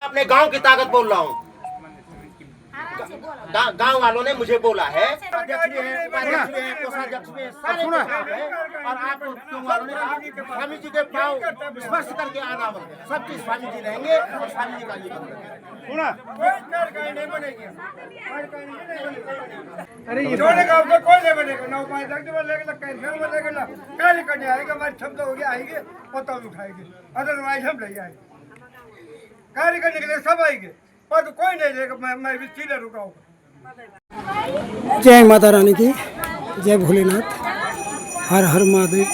अपने गांव की ताकत बोल रहा हूँ। गांव वालों ने मुझे बोला है, अध्यक्ष भी है, उपाध्यक्ष भी है, कोषाध्यक्ष भी है, सारे लोग हैं। और आप तुम वालों ने कहा स्वामी जी के पांव स्पर्श करके आना बोले, सब चीज स्वामी जी रहेंगे और स्वामी जी का ये अरे इन्होंने गाँव का कोई नहीं बनेगा ना, उपाध्यक्ष बनेगा ना, कैंसर बनेगा ना, कार्य करने आएगा, हमारी क्षमता होगी आएंगे, पता उठाएंगे, अदरवाइज हम नहीं आएंगे। कार्य करने के लिए सब आएंगे, पर तो कोई नहीं देगा। मैं भी सीधे रुका हूँ। जय माता रानी की, जय भोलेनाथ, हर हर महादेव।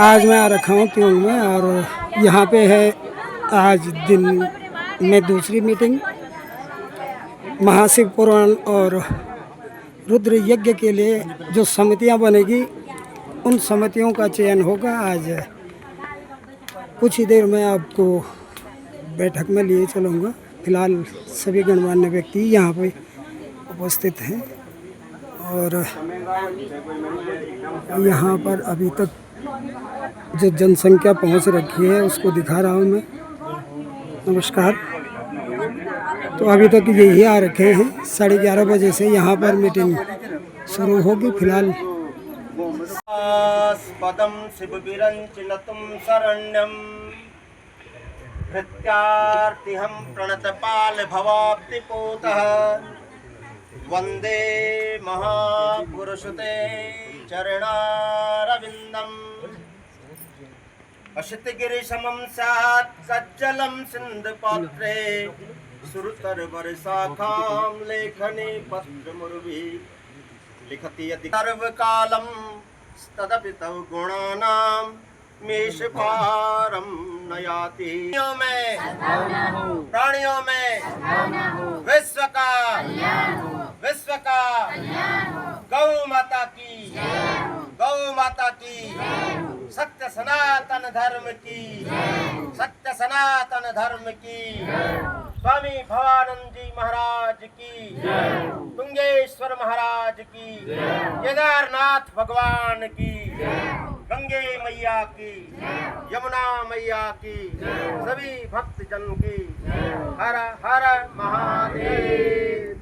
आज मैं आ रखा हूँ त्योंग में और यहाँ पे है आज दिन में दूसरी मीटिंग। महाशिव पुराण और रुद्र यज्ञ के लिए जो समितियाँ बनेगी उन समितियों का चयन होगा। आज कुछ ही देर में आपको बैठक में लिए चलूँगा। फिलहाल सभी गणमान्य व्यक्ति यहाँ पे उपस्थित हैं और यहाँ पर अभी तक जो जनसंख्या पहुँच रखी है उसको दिखा रहा हूँ मैं। नमस्कार। तो अभी तक यही आ रखे हैं, 11:30 बजे से यहाँ पर मीटिंग शुरू होगी। फिलहाल पदम शिव विरंचिनतुम शरण्यम भृत्यार्तिहं प्रणतपाल भवाब्धिपोतः वंदे महापुरुषते चरणारविंदम अशितगिरिशमं स्यात् सज्जलं सिन्धुपात्रे सुरतरवर्षाखां लेखने पत्रमुर्भिः लिखति यदि सर्वकालं तदपि तव गुणानां मेषपारम नयाति। प्राणियों में विश्व का गौ माता की, गौ माता की, सत्य सनातन धर्म की, सत्य सनातन धर्म की, स्वामी भवानंद जी महाराज की, तुंगेश्वर महाराज की, केदारनाथ भगवान की, गंगे मैया की, यमुना मैया की, सभी भक्त जन की। हर हर महादेव।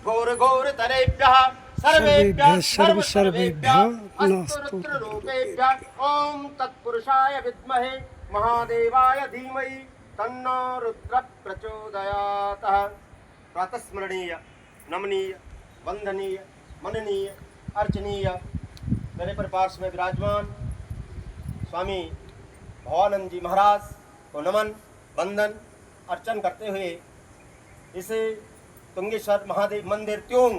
गौर गौर तरेभ्यः सर्वेभ्यः सर्वेभ्यः अस्तुरुद्ररूपेभ्यः ओम तत्पुरुषाय विद्महे महादेवाय धीमहि तन्नो रुद्र प्रचोदयात्। प्रातस्मरणीय, नमनीय, वंदनीय, मननीय, अर्चनीय मेरे परिपार्श्व में विराजमान स्वामी भवानंद जी महाराज को नमन, वंदन, अर्चन करते हुए इस तुंगेश्वर महादेव मंदिर त्योंग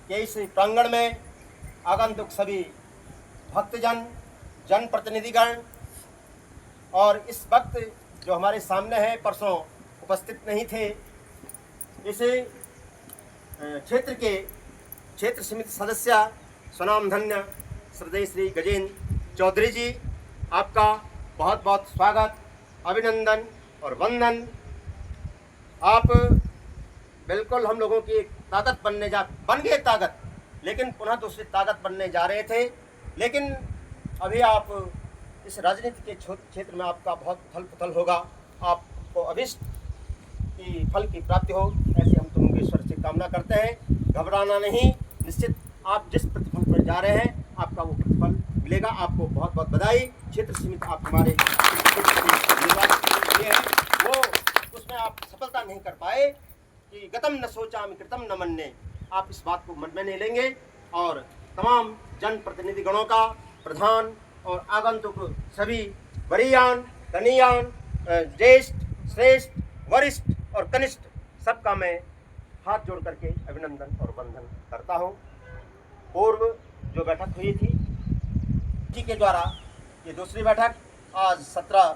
के इस प्रांगण में आगंतुक सभी भक्तजन, जनप्रतिनिधिगण और इस वक्त जो हमारे सामने है परसों उपस्थित नहीं थे, इस क्षेत्र के क्षेत्र समिति सदस्य स्वनाम धन्य श्रद्धेय श्री गजेंद्र चौधरी जी, आपका बहुत बहुत स्वागत, अभिनंदन और वंदन। आप बिल्कुल हम लोगों की ताकत बन गए ताकत, लेकिन पुनः दूसरी ताकत बनने जा रहे थे। लेकिन अभी आप इस राजनीति के क्षेत्र में आपका बहुत फल फुतल होगा, आपको अभिष्ट की फल की प्राप्ति हो, ऐसी हम तुंगेश्वर से कामना करते हैं। घबराना नहीं, निश्चित आप जिस प्रतिफल पर जा रहे हैं आपका वो प्रतिफल मिलेगा। आपको बहुत बहुत बधाई। क्षेत्र समिति आप हमारे ये है वो उसमें आप सफलता नहीं कर पाए कि गतम न सोचामि कृतम न मन्ये, आप इस बात को मन में नहीं लेंगे और तमाम जनप्रतिनिधि गणों का, प्रधान और आगंतुक सभी वरीयान, कनीयान, ज्येष्ठ, श्रेष्ठ, वरिष्ठ और कनिष्ठ सबका मैं हाथ जोड़ करके अभिनंदन और वंदन करता हूँ। पूर्व जो बैठक हुई थी जी के द्वारा ये दूसरी बैठक आज 17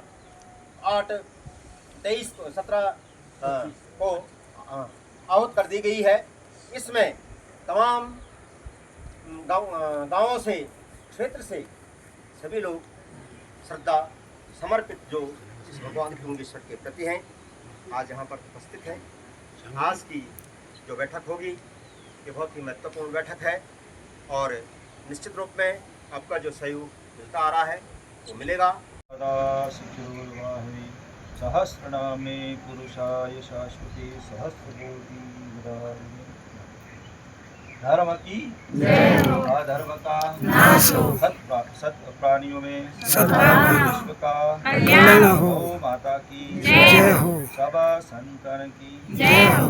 को आहूत कर दी गई है। इसमें तमाम गांवों से, क्षेत्र से सभी लोग श्रद्धा समर्पित जो इस भगवान तुंगेश्वर के प्रति हैं, आज यहाँ पर उपस्थित हैं। आज की जो बैठक होगी ये बहुत ही महत्वपूर्ण बैठक है और निश्चित रूप में आपका जो सहयोग मिलता आ रहा है वो मिलेगा। सहस्रनामे पुरुषाय शाश्वते सहस्रकोटि विदारिणे। धर्म की अधर्म का नाश हो, सत प्राणियों में विश्व का कल्याण हो। गौ माता की जय हो। सब संतन की जय हो।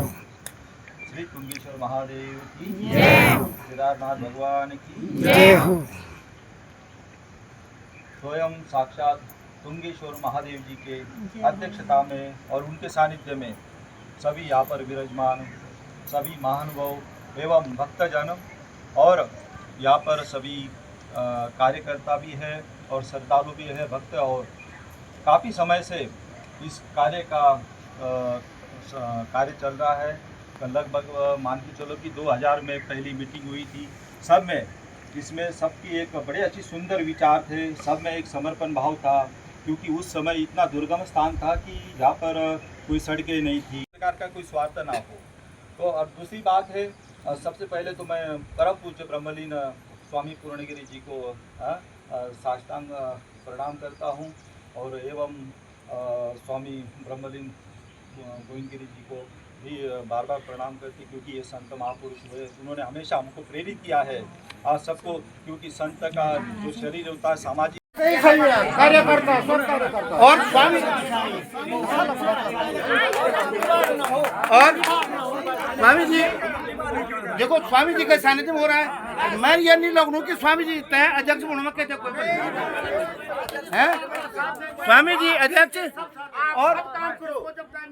श्री तुंगेश्वर महादेव की जय हो। केदारनाथ भगवान की जय हो। स्वयं साक्षात तुंगेश्वर महादेव जी के अध्यक्षता में और उनके सानिध्य में सभी यहाँ पर विराजमान सभी महानुभाव एवं भक्तजन और यहाँ पर सभी कार्यकर्ता भी है और श्रद्धालु भी है भक्त, और काफ़ी समय से इस कार्य का कार्य चल रहा है। लगभग मान के चलो कि 2000 में पहली मीटिंग हुई थी। सब में इसमें सबकी एक बड़े अच्छी सुंदर विचार थे, सब में एक समर्पण भाव था, क्योंकि उस समय इतना दुर्गम स्थान था कि यहाँ पर कोई सड़कें नहीं थी, प्रकार का कोई स्वार्थ ना हो। तो अब दूसरी बात है, सबसे पहले तो मैं परम पूज्य ब्रह्मलीन स्वामी पूर्णगिरी जी को साष्टांग प्रणाम करता हूँ, और एवं स्वामी ब्रह्मलीन गोविंदगिरी जी को भी बार बार प्रणाम करती, क्योंकि ये संत महापुरुष हुए, उन्होंने हमेशा हमको प्रेरित किया है आज सबको, क्योंकि संत का जो शरीर होता है सामाजिक कार्यकर्ता और स्वामी जी देखो, स्वामी जी के सानिध्य में हो रहा है। मैं ये नहीं लगूँ कि स्वामी जी तय अध्यक्ष में कहते कोई है, स्वामी जी अध्यक्ष और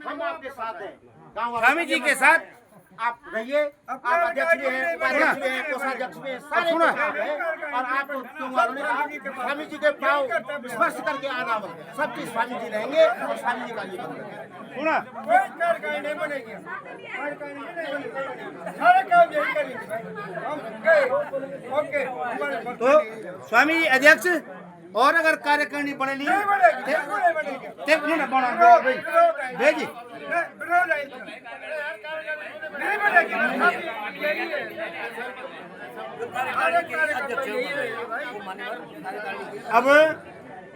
हम आपके साथ हैं, स्वामी जी के साथ आप रहिए। आप अध्यक्ष भी हैं, उपाध्यक्ष भी हैं, कोषाध्यक्ष भी हैं, सारे साथ हैं। और आप स्वामी जी के पाँव स्पर्श करके आना हो, सब चीज स्वामी जी रहेंगे और स्वामी जी का ये सुना। तो स्वामी जी अध्यक्ष, और अगर कार्यकारिणी बनेगी भेजी अब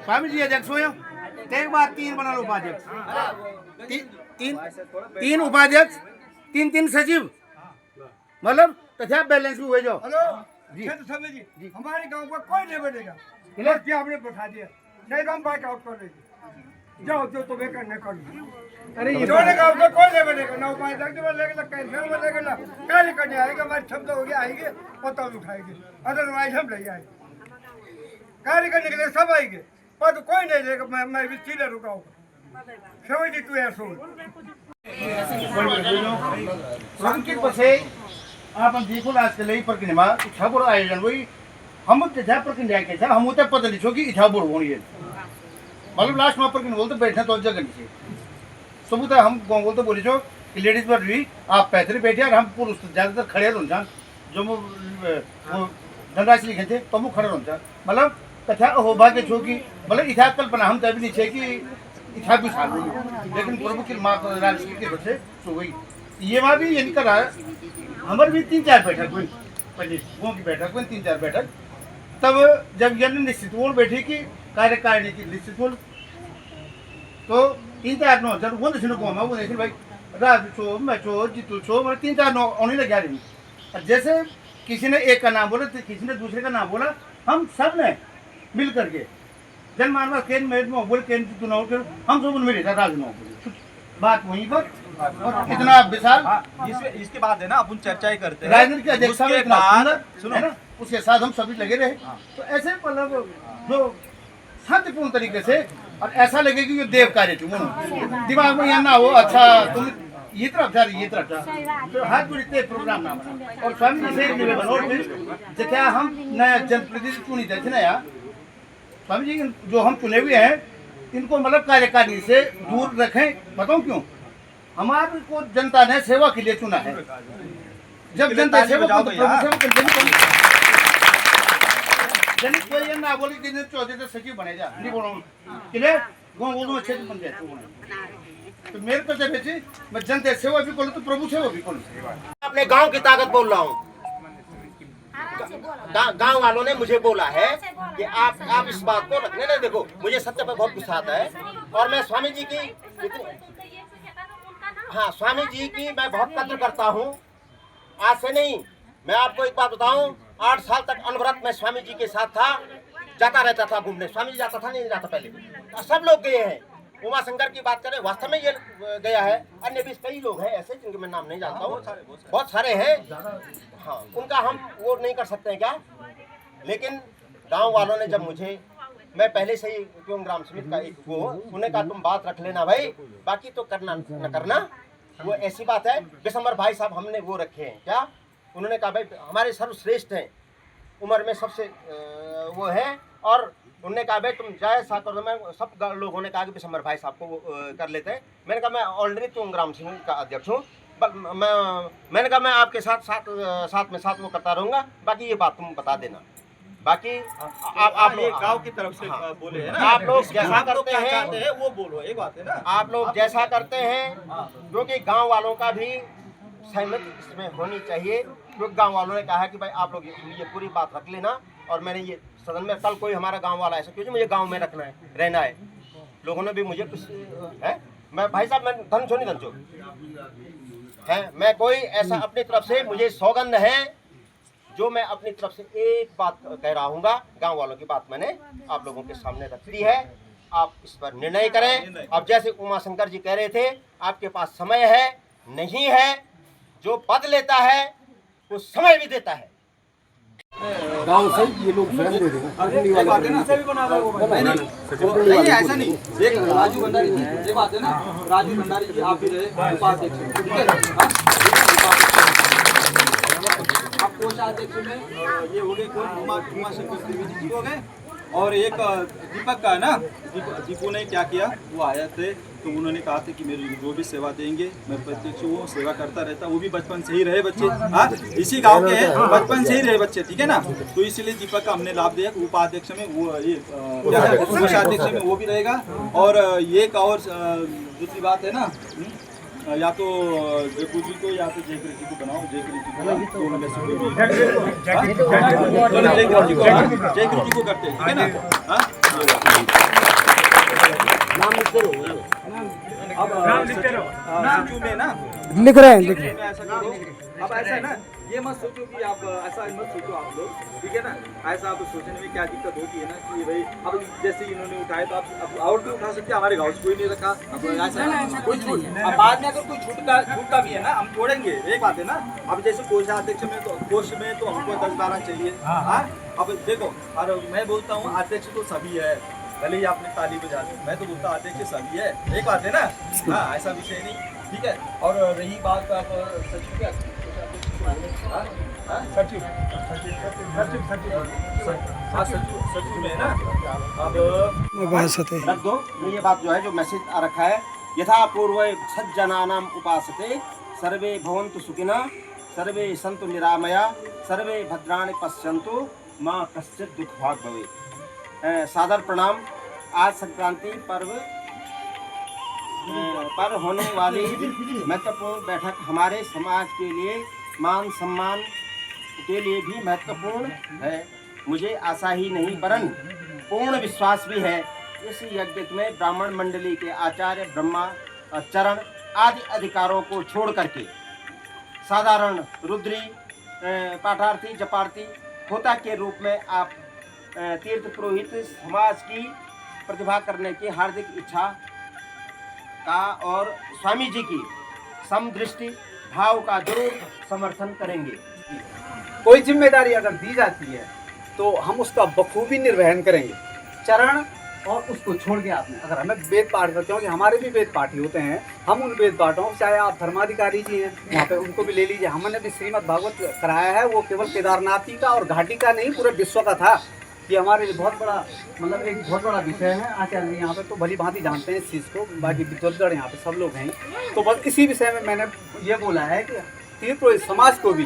स्वामी जी अध्यक्ष हो, एक बार 3 बना लो उपाध्यक्ष, तीन उपाध्यक्ष, 3 सचिव, मतलब तथा बैलेंस भी हुए जाओ। हेलो जी, हमारे गांव का कोई नहीं बनेगा, लड़की आपने बैठा दिया, नहीं तो हम बाइक आउट कर लेंगे। जाओ जो तुम्हें करने कर लो। अरे जोड़े गांव का कोई नहीं बनेगा, ना उपाध्यक्ष बनेगा, ना कैंसर बनेगा, ना कार्य करने आएगा, हमारे शब्द हो गया आएंगे और तब उठाएंगे, अदरवाइज हम नहीं आएंगे। कार्य करने के लिए सब आएंगे, पर तो कोई नहीं लेगा। मैं भी सीधे रुका हूँ 72 years old। संकित पसे आपण देखो आजकल ही प्रक्रिया इच्छा बड़ आयोजन वही हम त्या प्रक्रिया के हम उते पता लिखो कि इच्छा बड़ होनी है, मतलब लास्ट में प्रक्रिया बोलते बैठना तो जगह नहीं सबूत हम गाँव बोलते बोली छो कि लेडीज पर भी आप पैथरी बैठे और हम पुरुष ज्यादातर खड़े रहन्छ, जो धनराशि लिखे थे तो हम खड़े रहन्छ, मतलब कथा हो भाग्य छो कि मतलब इच्छा कल्पना हम तभी नहीं छे कि इच्छा भी साथ नहीं, लेकिन प्रभु की माँ राजश्री के बच्चे सो गई। ये वहाँ भी यही करा हमारे भी 3-4 बैठक हुई, पहले गाँव की बैठक हुई 3-4 बैठक, तब जब यह निश्चित बोल बैठी कि कार्यकारिणी की निश्चित बोल तो 3-4 नौ जब वो निश्चित गाँव में वो देखिए भाई राजू छो, मैं छो, जीतू छो, मतलब 3-4 नौ आने लग जा रही। जैसे किसी ने एक का नाम बोला तो किसी ने दूसरे का नाम बोला, हम सब ने मिल करके जन मानवा केन मेड में बोल केन जीतू ना हम सब उनमें रहता राजू ना बात वहीं पर। और इतना विशाल इसके बाद है ना अपन चर्चाएं करते हैं राजनीति के अध्यक्ष उसके बाद सुनो ना, उसके साथ हम सभी लगे रहे, तो ऐसे मतलब जो शांतिपूर्ण तरीके से, और ऐसा लगे कि ये देव कार्य दिमाग में यहाँ ना हो अच्छा तुम ये तरफ जा ये तरफ जा, तो हाथ जोड़ते प्रोग्राम ना बना। और स्वामी जी से निवेदन और जैसे हम नया जनप्रतिनिधि चुनी थे ना यार, स्वामी जी जो हम चुने हुए हैं इनको मतलब कार्यकारिणी से दूर रखें। बताऊं क्यों? हमारे को जनता ने सेवा के लिए चुना है, जब जनता सेवा को जनित कोई ये ना बोले कि चौधरी तो सचिव बने जा नहीं बोलो कि ले गाँव बोलो अच्छे बन जाए। तो मेरे को जब बेचे मैं जनता सेवा भी बोलूँ तो प्रभु सेवा भी बोलूँ। अपने गांव की ताकत बोल रहा हूँ, गांव वालों ने मुझे बोला है कि आप इस बात को रखने नहीं। देखो मुझे सत्य पर बहुत गुस्सा आता है और मैं स्वामी जी की स्वामी जी की मैं बहुत कद्र करता हूँ। आज से नहीं, मैं आपको एक बात बताऊं, 8 साल तक अनवरत मैं स्वामी जी के साथ था, जाता रहता था घूमने। स्वामी जी जाता था नहीं जाता पहले, सब लोग गए हैं। उमा शंकर की बात करें, वास्तव में ये गया है। अन्य भी कई लोग हैं ऐसे जिनके मैं नाम नहीं जानता हूँ, बहुत सारे हैं। हाँ, उनका हम वो नहीं कर सकते हैं क्या। लेकिन गांव वालों ने जब मुझे, मैं पहले से ही क्यों ग्राम समिति का एक वो, उन्होंने कहा तुम बात रख लेना भाई, बाकी तो करना न करना, वो ऐसी बात है। दिसंबर भाई साहब हमने वो रखे हैं क्या, उन्होंने कहा भाई हमारे सर्वश्रेष्ठ हैं, उम्र में सबसे वो है। और उन्होंने कहा भाई तुम जाए साथ कर दो। मैं सब लोगों ने कहा कि दिसंबर भाई साहब को कर लेते हैं। मैंने कहा मैं ऑलरेडी तुम ग्राम समिति का अध्यक्ष हूँ, मैंने कहा मैं आपके साथ वो करता रहूँगा, बाकी ये बात तुम बता देना। बाकी आप ये गांव की तरफ से बोले हैं ना, आप लोग जैसा करते हैं वो बोलो, एक बात है ना, आप लोग जैसा करते हैं, क्योंकि गांव वालों का भी सहमति इसमें होनी चाहिए। क्योंकि गांव वालों ने कहा है कि भाई आप लोग ये पूरी बात रख लेना। और मैंने ये सदन में कल कोई हमारा गांव वाला ऐसा क्योंकि मुझे गांव में रखना है, रहना है, लोगों ने भी मुझे कुछ है। मैं भाई साहब मैं धनचो है, मैं कोई ऐसा अपनी तरफ से, मुझे सौगंध है जो मैं अपनी तरफ से एक बात कह रहा हूँ। गांव वालों की बात मैंने आप लोगों के सामने रख दी है, आप इस पर निर्णय करें। अब जैसे उमा शंकर जी कह रहे थे, आपके पास समय है नहीं है, जो पद लेता है वो समय भी देता है। गाँव से ये लोग स्वयं दे देंगे। नहीं ऐसा नहीं, एक राजू भंडारी जी, ये बात है ना, राजू भंडारी जी आप भी रहे उपाध्यक्ष, ठीक है। अब कोषाध्यक्ष में ये हो गए कौन, उमा शंकर त्रिवेदी जी हो गए। और एक दीपक का है ना, दीपू ने क्या किया, वो आए थे तो उन्होंने कहा था कि मेरी जो भी सेवा देंगे मैं प्रत्यक्ष वो सेवा करता रहता। वो भी बचपन से ही रहे बच्चे, हाँ इसी गांव के हैं, बचपन से ही रहे बच्चे, ठीक है ना। तो इसीलिए दीपक का हमने लाभ दिया। उपाध्यक्ष में वो ये कोषाध्यक्ष में वो भी रहेगा। और एक और दूसरी बात है ना, या तो जयपुर जी को या तो जयकृ जी को बनाओ, जयकृ जी को दोनों में से कोई भी जयकृ जी को करते हैं, ठीक है ना। अब सचिव में ना लिख रहे हैं ऐसा करो। अब ऐसा है ना, ये मत सोचो कि आप ऐसा मत सोचो आप लोग, ठीक है ना। ऐसा आप सोचने में क्या दिक्कत होती है ना कि भाई अब जैसे इन्होंने उठाए तो आप और भी उठा सकते हैं। हमारे गाँव से कोई नहीं रखा, अब ऐसा कोई छूट, अब बाद में अगर कोई छूट का भी है ना, हम छोड़ेंगे, एक बात है ना। अब जैसे कोषाध्यक्ष में तो कोष में तो हमको 10-12 चाहिए, हाँ। अब देखो, और मैं बोलता हूँ अध्यक्ष तो सभी है, भले ही आपने ताली बजा दी, मैं तो बोलता अध्यक्ष सभी है, एक बात है ना। हाँ ऐसा विषय नहीं, ठीक है। और रही बात आप सचिव क्या सचिव में ना, अब रख दो। ये बात जो है, जो मैसेज आ रखा है, यथा पूर्व सज्जनानाम उपासते सर्वे भवन्तु सुखिनः सर्वे सन्तु निरामया सर्वे भद्राणि पश्यन्तु माँ कश्चित् दुख भाग भवे। सादर प्रणाम। आज संक्रांति पर्व पर होने वाली महत्वपूर्ण बैठक हमारे समाज के लिए मान सम्मान के लिए भी महत्वपूर्ण है। मुझे आशा ही नहीं वरन पूर्ण विश्वास भी है, इस यज्ञ में ब्राह्मण मंडली के आचार्य ब्रह्मचरण आदि अधिकारों को छोड़ करके साधारण रुद्री पाठार्थी जपार्थी होता के रूप में आप तीर्थ पुरोहित समाज की प्रतिभा करने की हार्दिक इच्छा का और स्वामी जी की समदृष्टि भाव का जरूर समर्थन करेंगे। कोई जिम्मेदारी अगर दी जाती है तो हम उसका बखूबी निर्वहन करेंगे। चरण और उसको छोड़ के आपने अगर हमें वेद पाठ करते हो कि हमारे भी वेद पाठी होते हैं, हम उन वेद पाठों, चाहे आप धर्माधिकारी जी हैं वहाँ पे उनको भी ले लीजिए। हमने भी श्रीमद् भागवत कराया है, वो केवल केदारनाथी का और घाटी का नहीं पूरे विश्व का था। ये हमारे लिए बहुत बड़ा मतलब एक बहुत बड़ा विषय है। आचार्य यहाँ पे तो भली भांति जानते हैं इस चीज़ को, बाकी विद्वद्गण यहाँ पे सब लोग हैं। तो बस इसी विषय में मैंने ये बोला है कि तीर्थ पुरोहित समाज को भी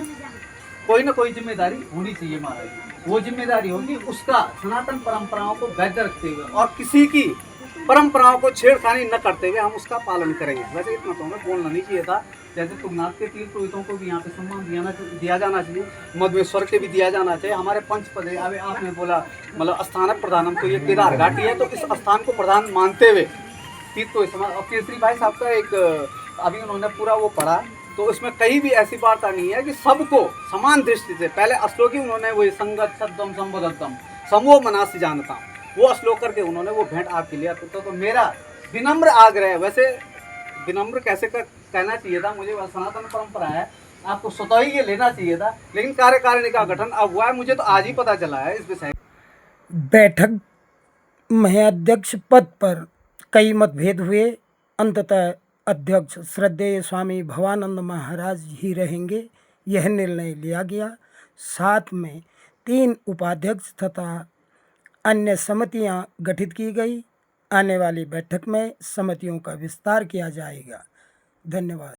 कोई ना कोई जिम्मेदारी होनी चाहिए महाराज। वो जिम्मेदारी होगी उसका सनातन परंपराओं को वैध रखते हुए और किसी की परंपराओं को छेड़खानी न करते हुए हम उसका पालन करेंगे। वैसे इतना तो हमें बोलना नहीं चाहिए था। जैसे तुंगनाथ के तीर्थ पुरोहितों को भी यहाँ पे सम्मान दिया जाना चाहिए, मधुमेश्वर के भी दिया जाना चाहिए। हमारे पंच पद है, अभी आपने बोला मतलब स्थानक प्रधानम, तो ये केदार घाटी है, तो इस स्थान को प्रधान मानते हुए तीर्थ पुरोहित समाज। और केसरी भाई साहब का एक अभी उन्होंने पूरा वो पढ़ा, तो उसमें कहीं भी ऐसी वार्ता नहीं है कि सबको समान दृष्टि से, पहले श्लोक ही उन्होंने वही संगत सद्दम संबोधम समूह मनासी जानता, वो श्लोक करके उन्होंने वो भेंट आपके लिए तो मेरा विनम्र आग्रह है। वैसे विनम्र कैसे कहना चाहिए था, मुझे सनातन परंपरा है, आपको स्वतः ही ये लेना चाहिए था, लेकिन कार्यकारिणी का गठन अब हुआ है, मुझे तो आज ही पता चला है इस विषय। बैठक में अध्यक्ष पद पर कई मतभेद हुए। अंततः अध्यक्ष श्रद्धेय स्वामी भवानंद महाराज ही रहेंगे, यह निर्णय लिया गया। साथ में 3 उपाध्यक्ष तथा अन्य समितियां गठित की गई। आने वाली बैठक में समितियों का विस्तार किया जाएगा। धन्यवाद।